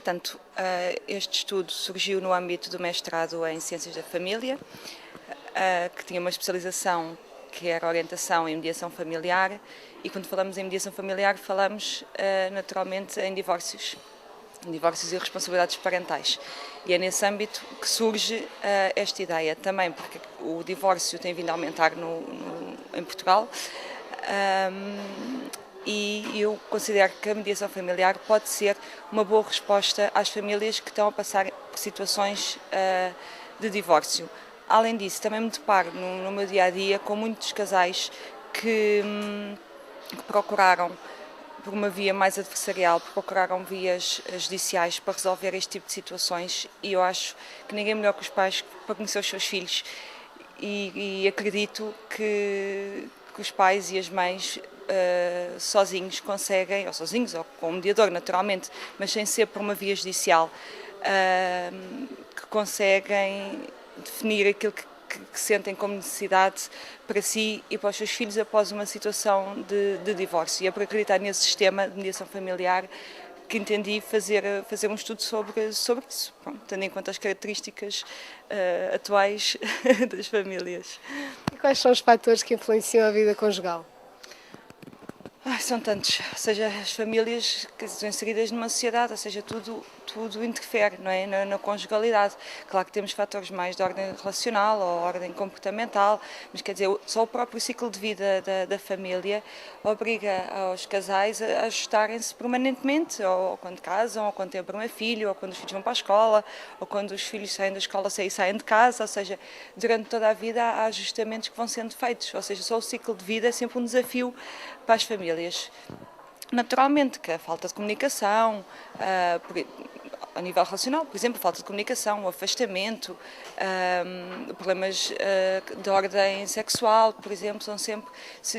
Portanto, este estudo surgiu no âmbito do mestrado em Ciências da Família, que tinha uma especialização que era orientação em mediação familiar, e quando falamos em mediação familiar falamos naturalmente em divórcios e responsabilidades parentais. E é nesse âmbito que surge esta ideia, também porque o divórcio tem vindo a aumentar em Portugal, e eu considero que a mediação familiar pode ser uma boa resposta às famílias que estão a passar por situações de divórcio. Além disso, também me deparo no meu dia-a-dia com muitos casais que procuraram por uma via mais adversarial, procuraram vias judiciais para resolver este tipo de situações, e eu acho que ninguém melhor que os pais para conhecer os seus filhos, e acredito que os pais e as mães sozinhos conseguem, ou sozinhos, ou com um mediador naturalmente, mas sem ser por uma via judicial, que conseguem definir aquilo que sentem como necessidade para si e para os seus filhos após uma situação de divórcio. E é por acreditar nesse sistema de mediação familiar que entendi fazer um estudo sobre isso, tendo em conta as características atuais das famílias. E quais são os fatores que influenciam a vida conjugal? São tantos, ou seja, as famílias que estão inseridas numa sociedade, ou seja, tudo interfere, não é? Na conjugalidade. Claro que temos fatores mais de ordem relacional ou ordem comportamental, mas quer dizer, só o próprio ciclo de vida da família obriga aos casais a ajustarem-se permanentemente, ou quando casam, ou quando têm o primeiro filho, ou quando os filhos vão para a escola, ou quando os filhos saem da escola e saem de casa, ou seja, durante toda a vida há ajustamentos que vão sendo feitos, ou seja, só o ciclo de vida é sempre um desafio para as famílias. Naturalmente que a falta de comunicação, a nível relacional, por exemplo, falta de comunicação, o afastamento, problemas de ordem sexual, por exemplo, são sempre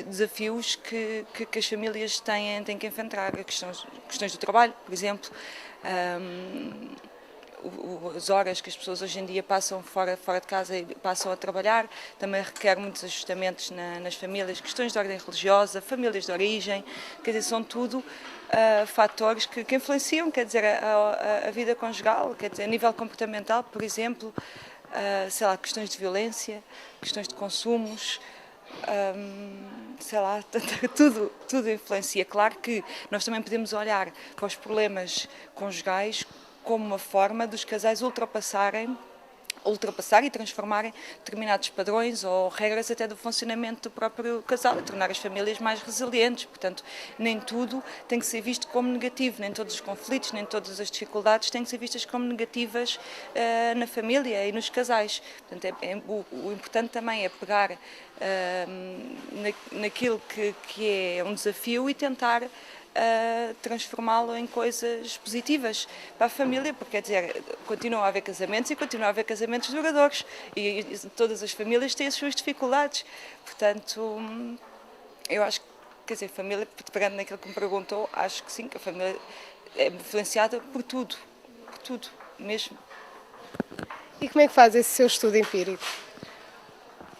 desafios que as famílias têm que enfrentar. Questões do trabalho, por exemplo, as horas que as pessoas hoje em dia passam fora de casa e passam a trabalhar, também requer muitos ajustamentos nas famílias, questões de ordem religiosa, famílias de origem, quer dizer, são tudo fatores que influenciam, quer dizer, a vida conjugal, quer dizer, a nível comportamental, por exemplo, sei lá, questões de violência, questões de consumos, sei lá, tudo influencia. Claro que nós também podemos olhar para os problemas conjugais como uma forma dos casais ultrapassar e transformarem determinados padrões ou regras até do funcionamento do próprio casal e tornar as famílias mais resilientes. Portanto, nem tudo tem que ser visto como negativo, nem todos os conflitos, nem todas as dificuldades têm que ser vistas como negativas na família e nos casais. Portanto, o importante também é pegar naquilo que é um desafio e tentar transformá-lo em coisas positivas para a família, porque quer dizer, continuam a haver casamentos e continuam a haver casamentos duradouros e todas as famílias têm as suas dificuldades. Portanto, eu acho que, quer dizer, família, pegando naquilo que me perguntou, acho que sim, que a família é influenciada por tudo mesmo. E como é que faz esse seu estudo empírico?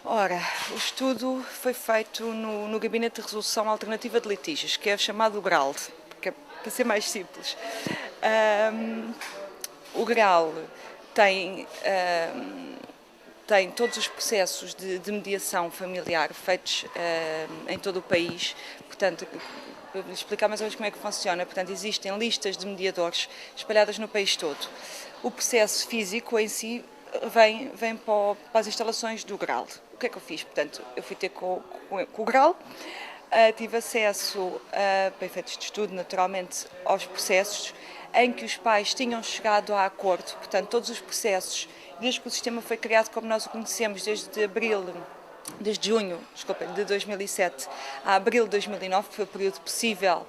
Ora, o estudo foi feito no Gabinete de Resolução Alternativa de Litígios, que é o chamado GRAL, que é, para ser mais simples. O GRAL tem todos os processos de mediação familiar feitos em todo o país. Portanto, para explicar mais ou menos como é que funciona, portanto, existem listas de mediadores espalhadas no país todo. O processo físico em si vem para as instalações do GRAL. O que é que eu fiz? Portanto, eu fui ter com o GRAL, tive acesso, para efeitos de estudo, naturalmente, aos processos em que os pais tinham chegado a acordo. Portanto, todos os processos, desde que o sistema foi criado como nós o conhecemos, desde junho de 2007 a abril de 2009, que foi o período possível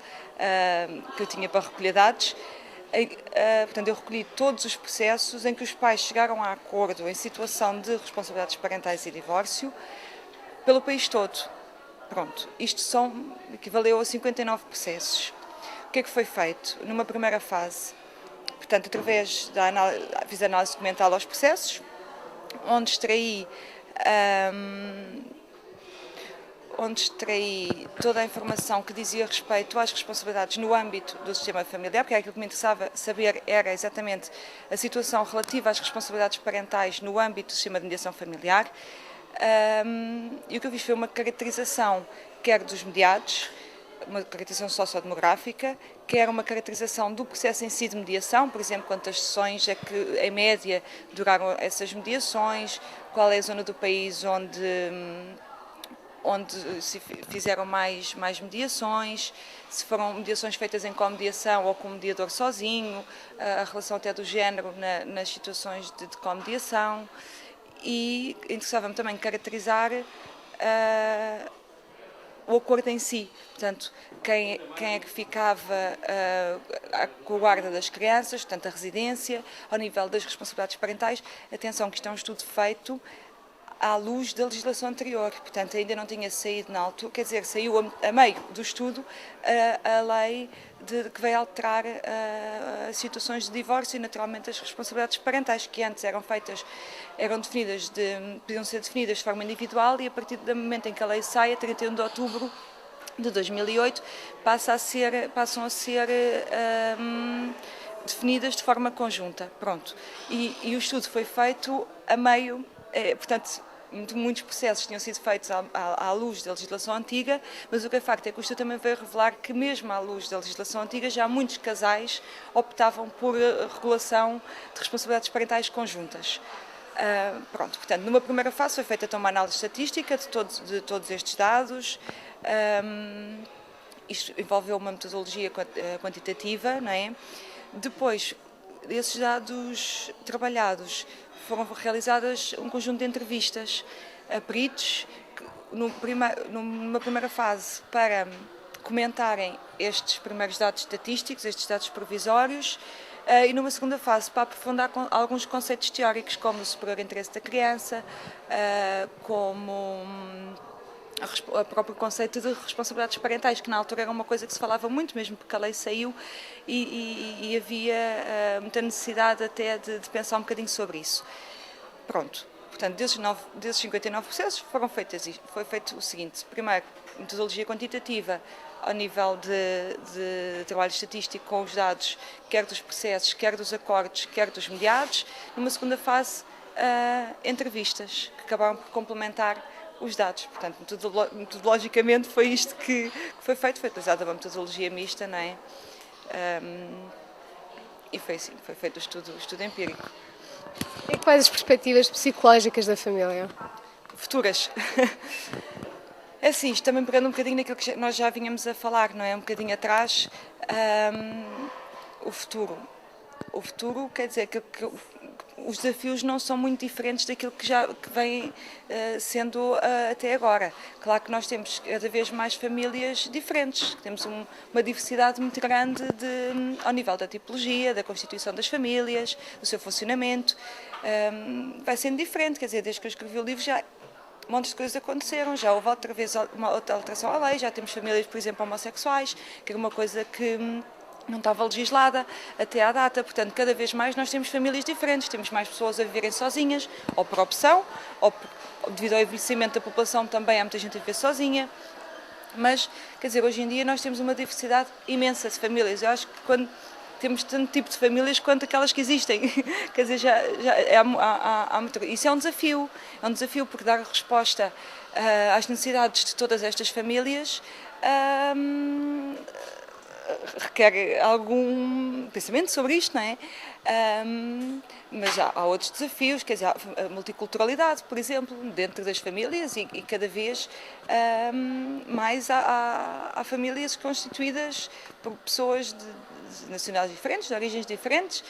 que eu tinha para recolher dados. Portanto, eu recolhi todos os processos em que os pais chegaram a acordo em situação de responsabilidades parentais e divórcio pelo país todo. Pronto, isto equivaleu a 59 processos. O que é que foi feito? Numa primeira fase, portanto, fiz análise documental aos processos, onde extraí onde extraí toda a informação que dizia respeito às responsabilidades no âmbito do sistema familiar, porque aquilo que me interessava saber era exatamente a situação relativa às responsabilidades parentais no âmbito do sistema de mediação familiar. E o que eu fiz foi uma caracterização, quer dos mediados, uma caracterização sociodemográfica, quer uma caracterização do processo em si de mediação, por exemplo, quantas sessões é que, em média, duraram essas mediações, qual é a zona do país onde se fizeram mais mediações, se foram mediações feitas em comediação ou com o mediador sozinho, a relação até do género nas situações de comediação, e interessava-me também caracterizar o acordo em si, portanto, quem é que ficava com a guarda das crianças, portanto, a residência, ao nível das responsabilidades parentais. Atenção, que isto é um estudo feito à luz da legislação anterior, portanto, ainda não tinha saído na altura, quer dizer, saiu a meio do estudo a lei que veio alterar as situações de divórcio e, naturalmente, as responsabilidades parentais, que antes podiam ser definidas de forma individual, e a partir do momento em que a lei sai, a 31 de outubro de 2008, passam a ser definidas de forma conjunta. Pronto. E o estudo foi feito a meio, portanto, muitos processos tinham sido feitos à luz da legislação antiga, mas o que é facto é que o estudo também veio revelar que, mesmo à luz da legislação antiga, já muitos casais optavam por regulação de responsabilidades parentais conjuntas. Pronto, portanto, numa primeira fase foi feita então uma análise estatística de todos estes dados. Isto envolveu uma metodologia quantitativa, não é? Depois, esses dados trabalhados, foram realizadas um conjunto de entrevistas a peritos, numa primeira fase, para comentarem estes primeiros dados estatísticos, estes dados provisórios, e numa segunda fase para aprofundar alguns conceitos teóricos, como o superior interesse da criança, como o próprio conceito de responsabilidades parentais, que na altura era uma coisa que se falava muito, mesmo porque a lei saiu e havia muita necessidade até de pensar um bocadinho sobre isso. Pronto, portanto, desses 59 processos foi feito o seguinte: primeiro, metodologia quantitativa ao nível de trabalho estatístico com os dados, quer dos processos, quer dos acordos, quer dos mediados. Numa segunda fase, entrevistas, que acabaram por complementar os dados. Portanto, metodologicamente foi isto que foi feito, foi utilizada uma metodologia mista, não é? E foi assim, foi feito o estudo empírico. E quais as perspectivas psicológicas da família? Futuras. É assim, isto também pegando um bocadinho naquilo que nós já vínhamos a falar, não é? Um bocadinho atrás, o futuro. O futuro quer dizer que os desafios não são muito diferentes daquilo que vem sendo até agora. Claro que nós temos cada vez mais famílias diferentes, temos uma diversidade muito grande ao nível da tipologia, da constituição das famílias, do seu funcionamento. Vai sendo diferente, quer dizer, desde que eu escrevi o livro já montes de coisas aconteceram, já houve outra vez uma outra alteração à lei, já temos famílias, por exemplo, homossexuais, que era uma coisa que não estava legislada até à data. Portanto, cada vez mais nós temos famílias diferentes, temos mais pessoas a viverem sozinhas, ou por opção, ou devido ao envelhecimento da população também há muita gente a viver sozinha. Mas, quer dizer, hoje em dia nós temos uma diversidade imensa de famílias. Eu acho que quando temos tanto tipo de famílias quanto aquelas que existem. Quer dizer, isso é um desafio porque dar resposta às necessidades de todas estas famílias requer algum pensamento sobre isto, não é? Mas há outros desafios, quer dizer, a multiculturalidade, por exemplo, dentro das famílias, e cada vez mais há famílias constituídas por pessoas de nacionalidades diferentes, de origens diferentes.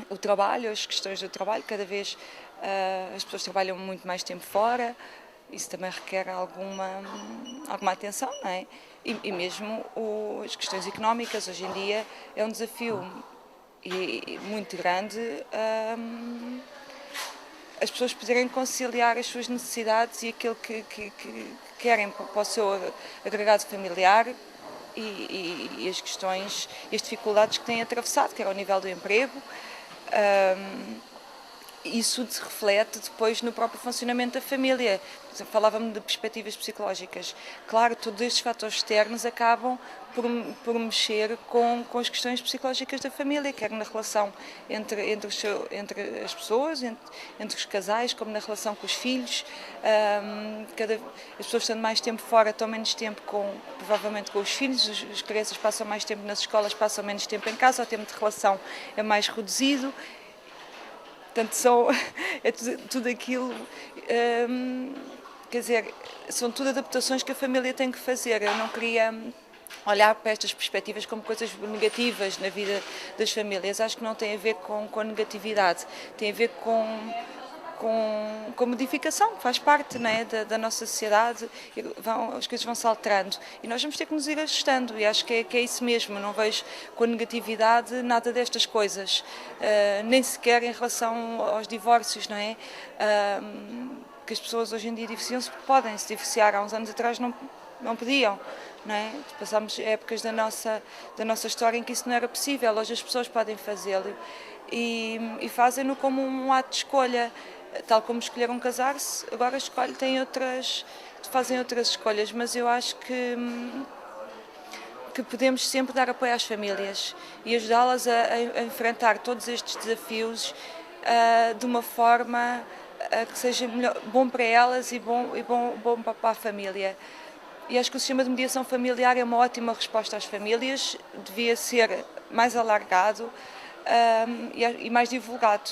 O trabalho, as questões do trabalho, cada vez as pessoas trabalham muito mais tempo fora, isso também requer alguma atenção, não é? E mesmo as questões económicas, hoje em dia, é um desafio muito grande as pessoas poderem conciliar as suas necessidades e aquilo que querem para o seu agregado familiar e as questões e as dificuldades que têm atravessado, quer ao nível do emprego, isso se reflete depois no próprio funcionamento da família. Falava-me de perspectivas psicológicas. Claro, todos estes fatores externos acabam por mexer com as questões psicológicas da família, quer na relação entre as pessoas, entre os casais, como na relação com os filhos. As pessoas estando mais tempo fora estão menos tempo provavelmente com os filhos, as crianças passam mais tempo nas escolas, passam menos tempo em casa, o tempo de relação é mais reduzido. Portanto, é tudo aquilo, quer dizer, são tudo adaptações que a família tem que fazer. Eu não queria olhar para estas perspectivas como coisas negativas na vida das famílias. Acho que não tem a ver com a negatividade, tem a ver com a modificação, que faz parte, não é, da nossa sociedade, as coisas vão se alterando e nós vamos ter que nos ir ajustando, e acho que é isso mesmo. Não vejo com a negatividade nada destas coisas, nem sequer em relação aos divórcios, não é? Que as pessoas hoje em dia divorciam-se porque podem se divorciar, há uns anos atrás não podiam. Não é? Passámos épocas da nossa história em que isso não era possível. Hoje as pessoas podem fazê-lo e fazem-no como um ato de escolha, tal como escolheram casar-se, agora fazem outras escolhas, mas eu acho que podemos sempre dar apoio às famílias e ajudá-las a enfrentar todos estes desafios de uma forma que seja bom para elas e bom para a família. E acho que o sistema de mediação familiar é uma ótima resposta às famílias, devia ser mais alargado e mais divulgado.